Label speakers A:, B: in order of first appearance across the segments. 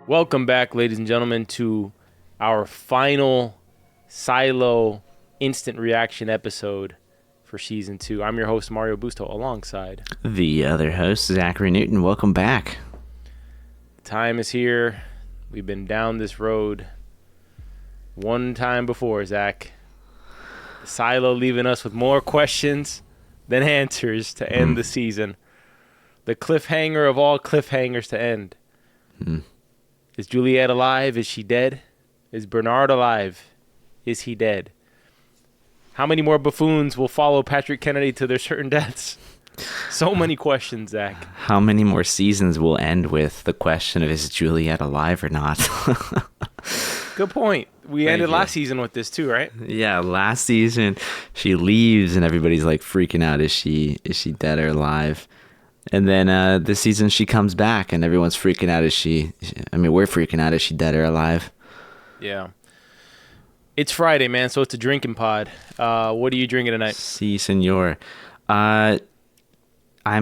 A: Welcome back, ladies and gentlemen, to our final Silo instant reaction episode for season 2. I'm your host, Mario Busto, alongside
B: the other host, Zachary Newton. Welcome back.
A: Time is here. We've been down this road one time before, Zach. Silo leaving us with more questions than answers to end the season. The cliffhanger of all cliffhangers to end. Is Juliet alive? Is she dead? Is Bernard alive? Is he dead? How many more buffoons will follow Patrick Kennedy to their certain deaths? So many questions, Zach.
B: How many more seasons will end with the question of is Juliet alive or not?
A: Good point. We ended last season with this too, right?
B: Yeah, last season she leaves and everybody's like freaking out. Is she dead or alive? And then this season she comes back and everyone's freaking out. We're freaking out. Is she dead or alive?
A: Yeah. It's Friday, man, so it's a drinking pod. What are you drinking tonight?
B: Si, senor. I'm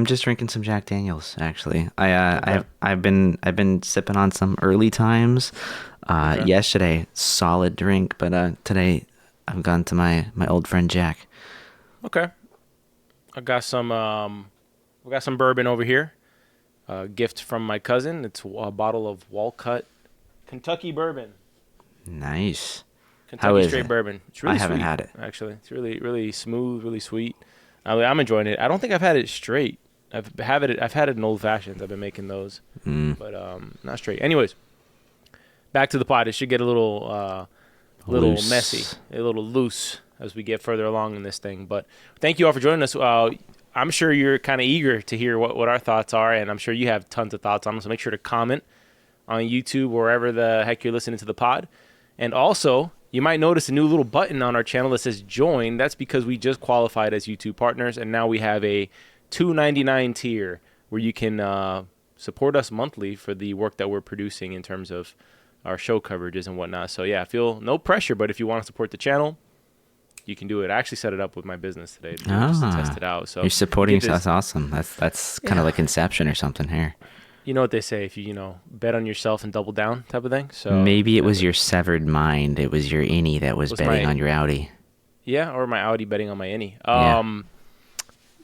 B: just drinking some Jack Daniels, actually.
A: Okay.
B: I've been sipping on some early times.
A: Okay.
B: Yesterday, solid drink, but today I've gone to my old friend Jack.
A: Okay. I got some we got some bourbon over here. Gift from my cousin. It's a bottle of Walcott Kentucky bourbon.
B: Nice.
A: Kentucky straight bourbon. It's really
B: I haven't
A: sweet,
B: had it.
A: actually. It's really, really smooth, really sweet. I'm enjoying it. I don't think I've had it straight. I've had it in old fashions. I've been making those, but not straight. Anyways, back to the pod. It should get a little
B: Loose.
A: messy, a little loose as we get further along in this thing. But thank you all for joining us. I'm sure you're kind of eager to hear what our thoughts are, and I'm sure you have tons of thoughts on them. So make sure to comment on YouTube, wherever the heck you're listening to the pod. And also, you might notice a new little button on our channel that says join. That's because we just qualified as YouTube partners, and now we have a $2.99 tier where you can support us monthly for the work that we're producing in terms of our show coverages and whatnot. So yeah, feel no pressure, but if you want to support the channel, you can do it. I actually set it up with my business today just to test it out. So
B: you're supporting us. That's awesome. That's kind of like Inception or something here.
A: You know what they say, if you bet on yourself and double down type of thing. So
B: maybe it was your severed mind. It was your innie that was betting on your Audi.
A: Yeah, or my Audi betting on my innie.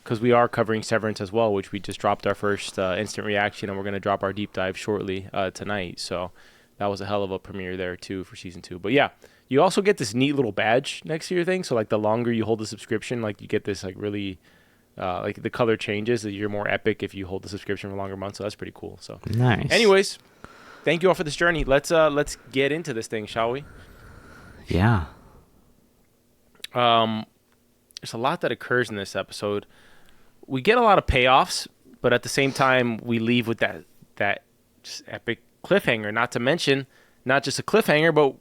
A: Because we are covering Severance as well, which we just dropped our first instant reaction, and we're going to drop our deep dive shortly tonight. So that was a hell of a premiere there too for season 2. But yeah, you also get this neat little badge next to your thing. So like the longer you hold the subscription, like you get this like really like the color changes. You're more epic if you hold the subscription for longer months. So that's pretty cool. So
B: nice.
A: Anyways, thank you all for this journey. Let's get into this thing, shall we?
B: Yeah.
A: There's a lot that occurs in this episode. We get a lot of payoffs, but at the same time, we leave with that just epic cliffhanger. Not to mention, not just a cliffhanger, but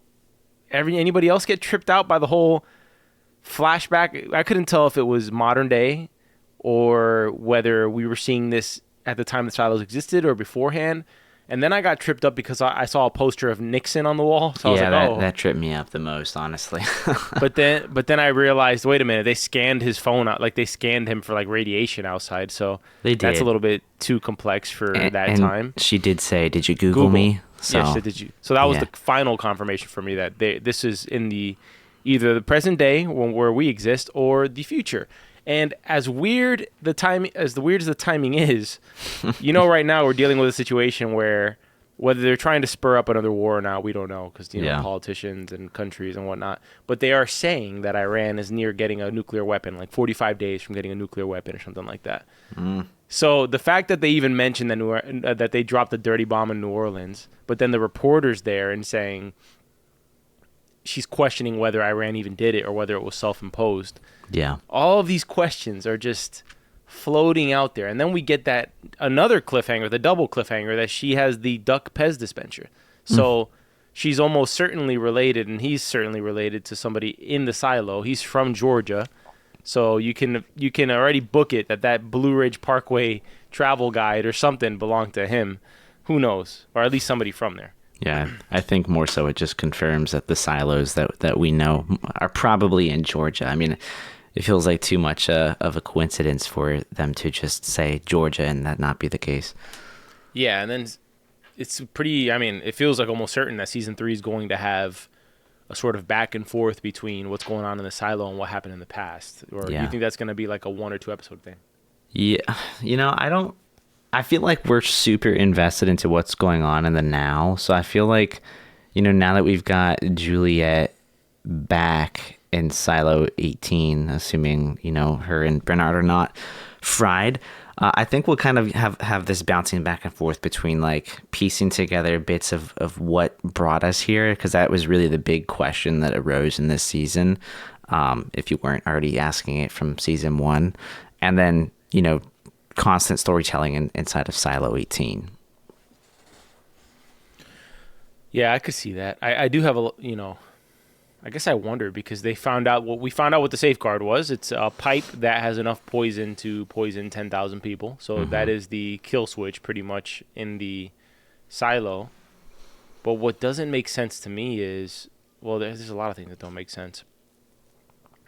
A: anybody else get tripped out by the whole flashback? I couldn't tell if it was modern day or whether we were seeing this at the time the silos existed or beforehand. And then I got tripped up because I saw a poster of Nixon on the wall. So I was like,
B: that tripped me up the most, honestly.
A: But then I realized, wait a minute, they scanned his phone out, like they scanned him for like radiation outside. So
B: they did.
A: That's a little bit too complex for that time.
B: She did say, "Did you Google me?" So,
A: yes, did you? So that was the final confirmation for me that this is in either the present day where we exist or the future. And as weird as the timing is, right now we're dealing with a situation where whether they're trying to spur up another war or not, we don't know because politicians and countries and whatnot. But they are saying that Iran is near getting a nuclear weapon, like 45 days from getting a nuclear weapon or something like that. So the fact that they even mentioned that they dropped a dirty bomb in New Orleans, but then the reporter's there and saying she's questioning whether Iran even did it or whether it was self-imposed.
B: Yeah.
A: All of these questions are just floating out there. And then we get that another cliffhanger, the double cliffhanger, that she has the Duck Pez dispenser. So she's almost certainly related, and he's certainly related to somebody in the silo. He's from Georgia. So you can already book it that Blue Ridge Parkway travel guide or something belonged to him. Who knows? Or at least somebody from there.
B: Yeah, I think more so it just confirms that the silos that we know are probably in Georgia. I mean, it feels like too much of a coincidence for them to just say Georgia and that not be the case.
A: Yeah, and then it's pretty. I mean, it feels like almost certain that season 3 is going to have a sort of back and forth between what's going on in the silo and what happened in the past. Or do you think that's going to be like a 1 or 2 episode thing?
B: Yeah, I feel like we're super invested into what's going on in the now. So I feel like, now that we've got Juliet back in Silo 18, assuming, her and Bernard are not fried, I think we'll kind of have this bouncing back and forth between like piecing together bits of what brought us here, because that was really the big question that arose in this season, if you weren't already asking it from season 1, and then constant storytelling inside of Silo 18.
A: Yeah, I could see that. I do have I guess I wonder, because we found out what the safeguard was. It's a pipe that has enough poison to poison 10,000 people. So that is the kill switch pretty much in the silo. But what doesn't make sense to me is, well, there's a lot of things that don't make sense.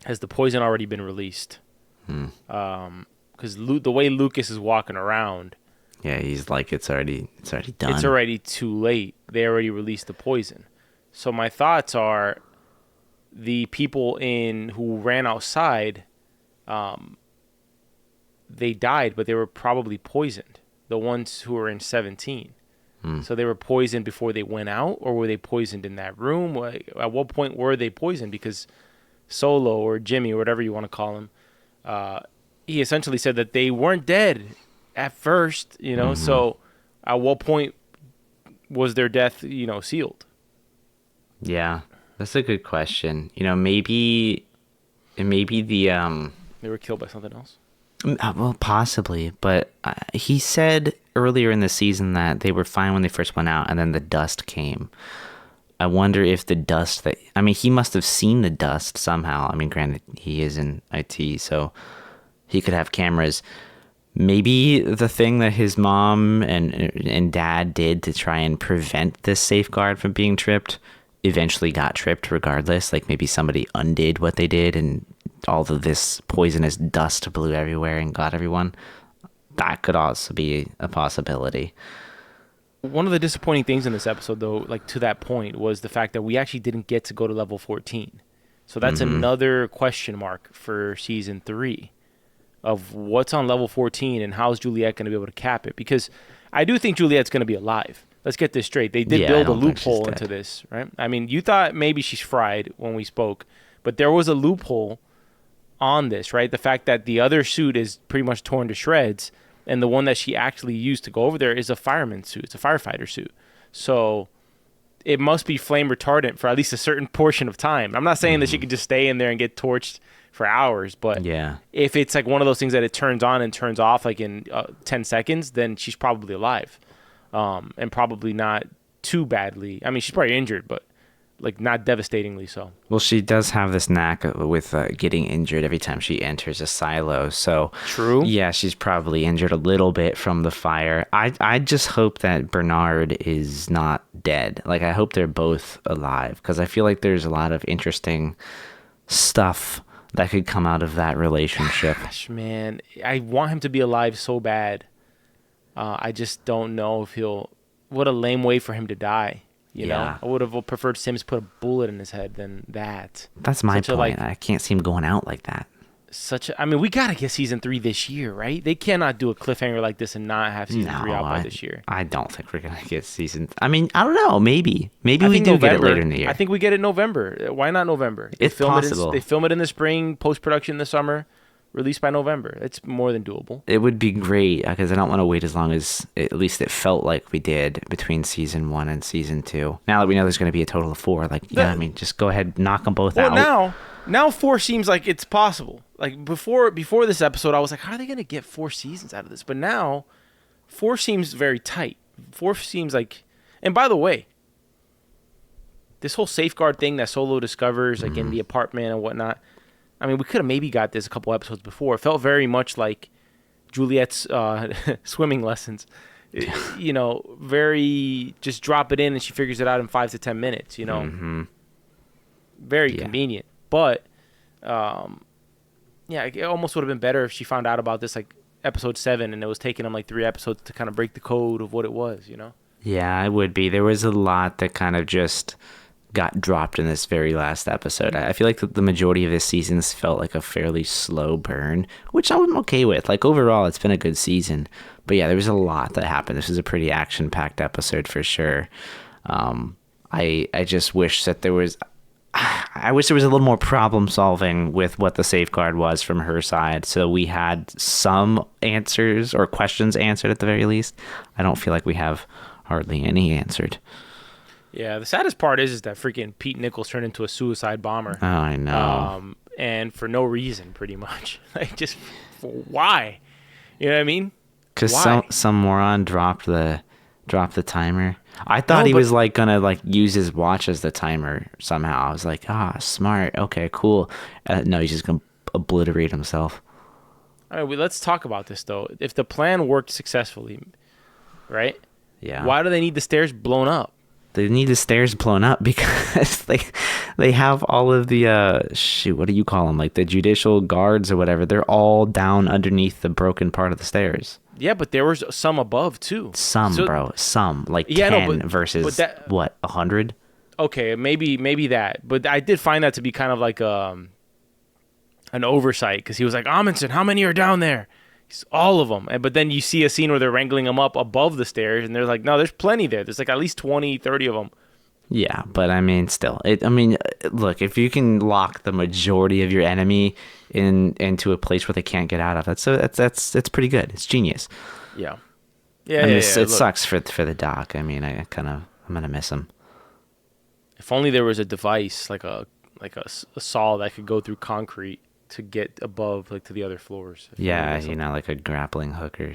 A: Has the poison already been released? Because the way Lucas is walking around,
B: yeah, he's like, it's already done.
A: It's already too late. They already released the poison. So my thoughts are, the people who ran outside, they died, but they were probably poisoned. The ones who were in 17. So they were poisoned before they went out, or were they poisoned in that room? At what point were they poisoned? Because Solo, or Jimmy, or whatever you want to call him, he essentially said that they weren't dead at first, So at what point was their death, sealed?
B: Yeah. That's a good question. Maybe the
A: they were killed by something else.
B: Well, possibly, but he said earlier in the season that they were fine when they first went out, and then the dust came. I wonder if the dust he must have seen the dust somehow. I mean, granted, he is in IT, so he could have cameras. Maybe the thing that his mom and dad did to try and prevent this safeguard from being tripped eventually got tripped regardless. Like maybe somebody undid what they did and all of this poisonous dust blew everywhere and got everyone. That could also be a possibility.
A: One of the disappointing things in this episode, though, like to that point, was the fact that we actually didn't get to go to level 14. So that's another question mark for season 3 of what's on level 14 and how's Juliet going to be able to cap it. Because I do think Juliet's going to be alive. Let's get this straight. They did build a loophole into this, right? I mean, you thought maybe she's fried when we spoke, but there was a loophole on this, right? The fact that the other suit is pretty much torn to shreds, and the one that she actually used to go over there is a fireman's suit. It's a firefighter suit. So it must be flame retardant for at least a certain portion of time. I'm not saying that she could just stay in there and get torched for hours, but if it's like one of those things that it turns on and turns off like in 10 seconds, then she's probably alive. And probably not too badly. I mean, she's probably injured, but like not devastatingly so.
B: Well, she does have this knack with getting injured every time she enters a silo. So
A: true.
B: Yeah, she's probably injured a little bit from the fire. I just hope that Bernard is not dead. Like I hope they're both alive, because I feel like there's a lot of interesting stuff that could come out of that relationship.
A: Gosh, man, I want him to be alive so bad. I just don't know if what a lame way for him to die. You know, I would have preferred Sims put a bullet in his head than that.
B: That's my point. I can't see him going out like that.
A: I mean, we got to get season 3 this year, right? They cannot do a cliffhanger like this and not have season 3 out by this year.
B: I don't think we're going to get I mean, I don't know. Maybe we do November, get it later in the year.
A: I think we get it in November. Why not November?
B: It's possible.
A: They film it in the spring, post-production in the summer. Released by November. It's more than doable.
B: It would be great, because I don't want to wait as long as at least it felt like we did between season 1 and season 2. Now that we know there's going to be a total of 4, I mean, just go ahead, knock them both out.
A: Now 4 seems like it's possible. Like before this episode, I was like, how are they going to get 4 seasons out of this? But now 4 seems very tight. 4 seems like, and by the way, this whole safeguard thing that Solo discovers, like in the apartment and whatnot. I mean, we could have maybe got this a couple episodes before. It felt very much like Juliet's swimming lessons. Very just drop it in and she figures it out in 5 to 10 minutes, Very convenient. But, it almost would have been better if she found out about this like episode 7 and it was taking them like 3 episodes to kind of break the code of what it was,
B: Yeah, it would be. There was a lot that kind of just got dropped in this very last episode. I feel like the majority of this season's felt like a fairly slow burn, which I'm okay with. Like overall, it's been a good season. But yeah, there was a lot that happened. This was a pretty action-packed episode for sure. I just wish that there was. I wish there was a little more problem solving with what the safeguard was from her side, so we had some answers or questions answered at the very least. I don't feel like we have hardly any answered.
A: Yeah, the saddest part is that freaking Pete Nichols turned into a suicide bomber.
B: Oh, I know.
A: And for no reason, pretty much. Like, just why? You know what I mean?
B: Because some moron dropped the timer. I thought he was like gonna like use his watch as the timer somehow. I was like, smart. Okay, cool. No, he's just gonna obliterate himself.
A: All right, let's talk about this though. If the plan worked successfully, right?
B: Yeah.
A: Why do they need the stairs blown up?
B: They need the stairs blown up because they have all of the what do you call them? Like the judicial guards or whatever. They're all down underneath the broken part of the stairs.
A: Yeah, but there was some above too.
B: Some like 10 versus
A: that,
B: what 100.
A: Okay, maybe that, but I did find that to be kind of like an oversight because he was like, Amundsen, how many are down there? All of them. But then you see a scene where they're wrangling them up above the stairs, and they're like, no, there's plenty there. There's like at least 20, 30 of them.
B: Yeah, but I mean, still, look, if you can lock the majority of your enemy into a place where they can't get out of, that's pretty good. It's genius.
A: Yeah.
B: It sucks for the doc. I mean, I'm gonna miss him.
A: If only there was a device like a saw that could go through concrete to get above, like to the other floors.
B: Yeah, like a grappling hook or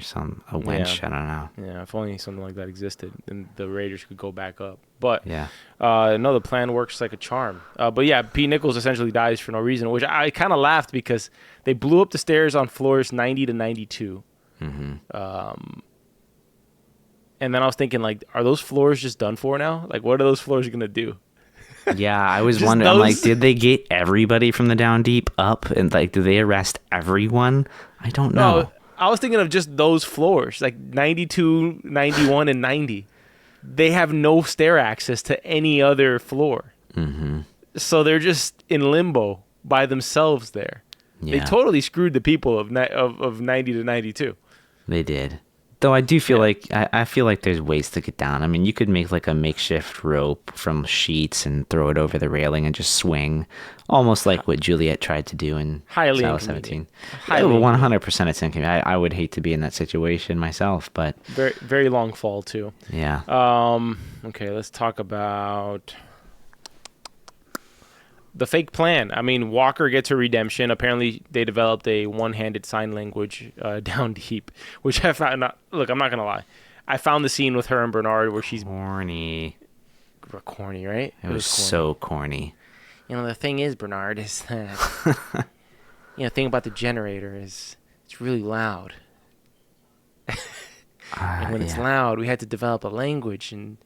B: a winch.
A: Yeah.
B: I don't know.
A: Yeah, if only something like that existed, then the Raiders could go back up. But
B: yeah,
A: no, the plan works like a charm. But yeah, Pete Nichols essentially dies for no reason, which I kind of laughed because they blew up the stairs on floors 90 to 92.
B: Mm-hmm.
A: And then I was thinking, like, are those floors just done for now? Like, what are those floors gonna do?
B: Yeah, I was wondering, I'm like, did they get everybody from the down deep up? And, like, did they arrest everyone? I don't know.
A: No, I was thinking of just those floors, like 92, 91, and 90. They have no stair access to any other floor.
B: Mm-hmm.
A: So they're just in limbo by themselves there.
B: Yeah.
A: They totally screwed the people of 90 to 92.
B: They did. Though I do feel like I feel like there's ways to get down. I mean, you could make like a makeshift rope from sheets and throw it over the railing and just swing, almost like what Juliet tried to do in Silo 17.
A: Highly
B: 100% it's inconvenient. I would hate to be in that situation myself, but
A: very very long fall too.
B: Yeah.
A: Okay, let's talk about the fake plan. I mean, Walker gets her redemption. Apparently, they developed a one-handed sign language down deep, which I found. Look, I'm not gonna lie. I found the scene with her and Bernard where she's
B: corny,
A: right?
B: It was corny. So corny.
A: You know, the thing is, Bernard, is that the thing about the generator is it's really loud, and when it's loud, we had to develop a language and.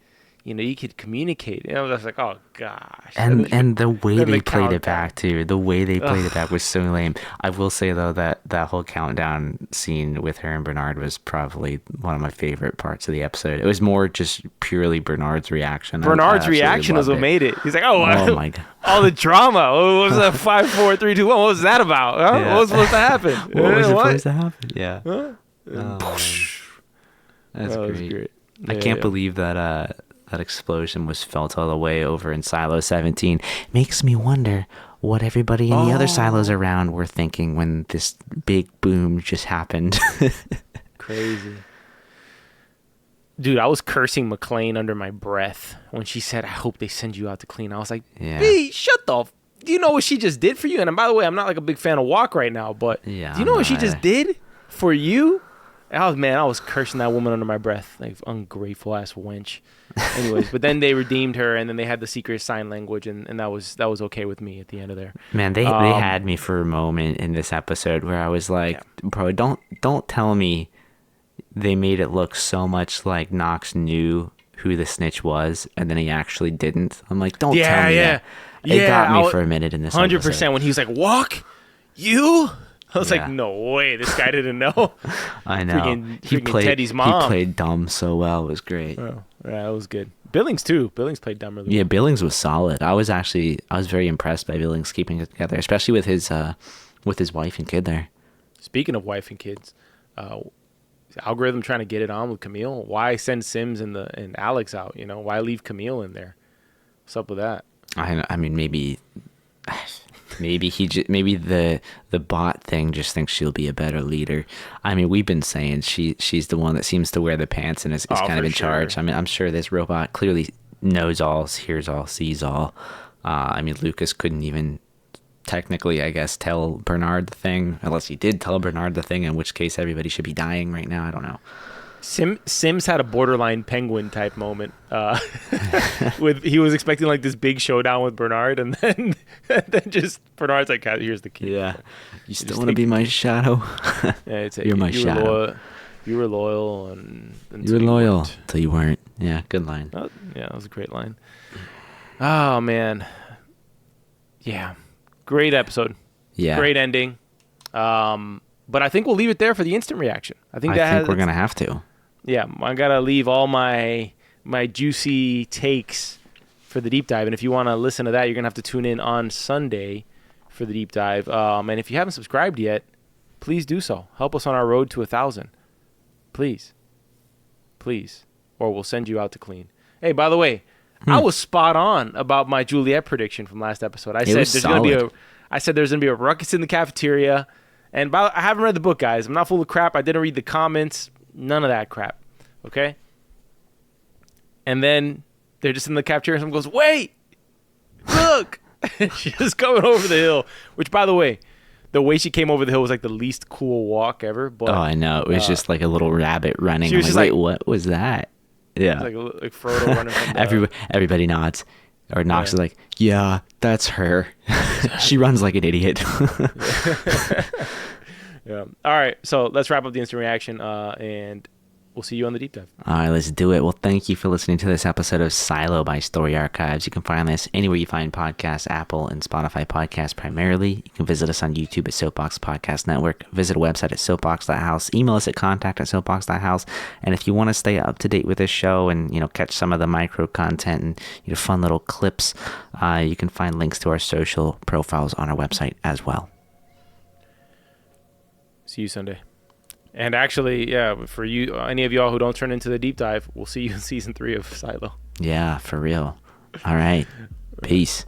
A: You could communicate. I was like, oh gosh.
B: And the way they played it back too. The way they played it back was so lame. I will say though that whole countdown scene with her and Bernard was probably one of my favorite parts of the episode. It was more just purely Bernard's reaction.
A: Bernard's reaction was what made it. He's like, oh my god, all the drama. What was that? 5, 4, 3, 2, 1. What was that about? Huh? Yeah. What was supposed to happen?
B: What was supposed to happen? Yeah.
A: Huh?
B: That's great. I can't believe that. That explosion was felt all the way over in Silo 17. Makes me wonder what everybody in the other silos around were thinking when this big boom just happened.
A: Crazy. Dude, I was cursing McLean under my breath when she said, I hope they send you out to clean. I was like, B, shut the do you know what she just did for you? And by the way, I'm not like a big fan of Walk right now, but do you know what she just did for you? I was cursing that woman under my breath, like ungrateful ass wench. Anyways, but then they redeemed her, and then they had the secret sign language, and that was okay with me at the end of there.
B: Man, they had me for a moment in this episode where I was like, bro, don't tell me they made it look so much like Knox knew who the snitch was, and then he actually didn't. I'm like, don't tell me that. It got me for a minute in this 100%
A: episode. When he was like, Walk? You? I was like, no way, this guy didn't know.
B: I know.
A: Freaking Teddy's mom.
B: He played dumb so well. It was great.
A: Oh, Yeah, that was good. Billings too. Billings played dumb really
B: Yeah,
A: well.
B: Billings was solid. I was very impressed by Billings keeping it together, especially with his wife and kid there.
A: Speaking of wife and kids, algorithm trying to get it on with Camille. Why send Sims and Alex out? Why leave Camille in there? What's up with that?
B: I mean, maybe maybe the bot thing just thinks she'll be a better leader. I mean, we've been saying she's the one that seems to wear the pants and is kind of in charge. I mean, I'm sure this robot clearly knows all, hears all, sees all. I mean, Lucas couldn't even technically, I guess, tell Bernard the thing, unless he did tell Bernard the thing, in which case everybody should be dying right now. I don't know.
A: Sims had a borderline penguin type moment. He was expecting like this big showdown with Bernard, and then just Bernard's like, "Here's the key."
B: Yeah, you still want to be my shadow?
A: Yeah,
B: You're my shadow.
A: You were loyal, and
B: you were loyal until you weren't. Yeah, good line.
A: Yeah, that was a great line. Oh man, yeah, great episode.
B: Yeah,
A: great ending. But I think we'll leave it there for the instant reaction. I think
B: we're gonna have to.
A: Yeah, I gotta leave all my juicy takes for the deep dive, and if you want to listen to that, you're gonna have to tune in on Sunday for the deep dive. And if you haven't subscribed yet, please do so. Help us on our road to 1,000, please, or we'll send you out to clean. Hey, by the way, I was spot on about my Juliet prediction from last episode. I said there's gonna be a ruckus in the cafeteria. And I haven't read the book, guys. I'm not full of crap. I didn't read the comments. None of that crap. Okay? And then they're just in the cafeteria and someone goes, "Wait! Look!" She's coming over the hill. Which, by the way she came over the hill was like the least cool walk ever. But,
B: I know. It was just like a little rabbit running.
A: She was just
B: wait, what was that? Yeah.
A: It was like Frodo running from the...
B: Everybody nods. Or Knox is like, "Yeah, that's her." She runs like an idiot.
A: Yeah. All right, so let's wrap up the instant reaction, and we'll see you on the deep dive.
B: All right, let's do it. Well, thank you for listening to this episode of Silo by Story Archives. You can find this anywhere you find podcasts, Apple and Spotify podcasts primarily. You can visit us on YouTube at Soapbox Podcast Network. Visit our website at soapbox.house. Email us at contact@soapbox.house. And if you want to stay up to date with this show and, catch some of the micro content and fun little clips, you can find links to our social profiles on our website as well.
A: See you Sunday. And actually, yeah, for you, any of y'all who don't turn into the deep dive, we'll see you in season 3 of Silo.
B: Yeah, for real. All right. Peace.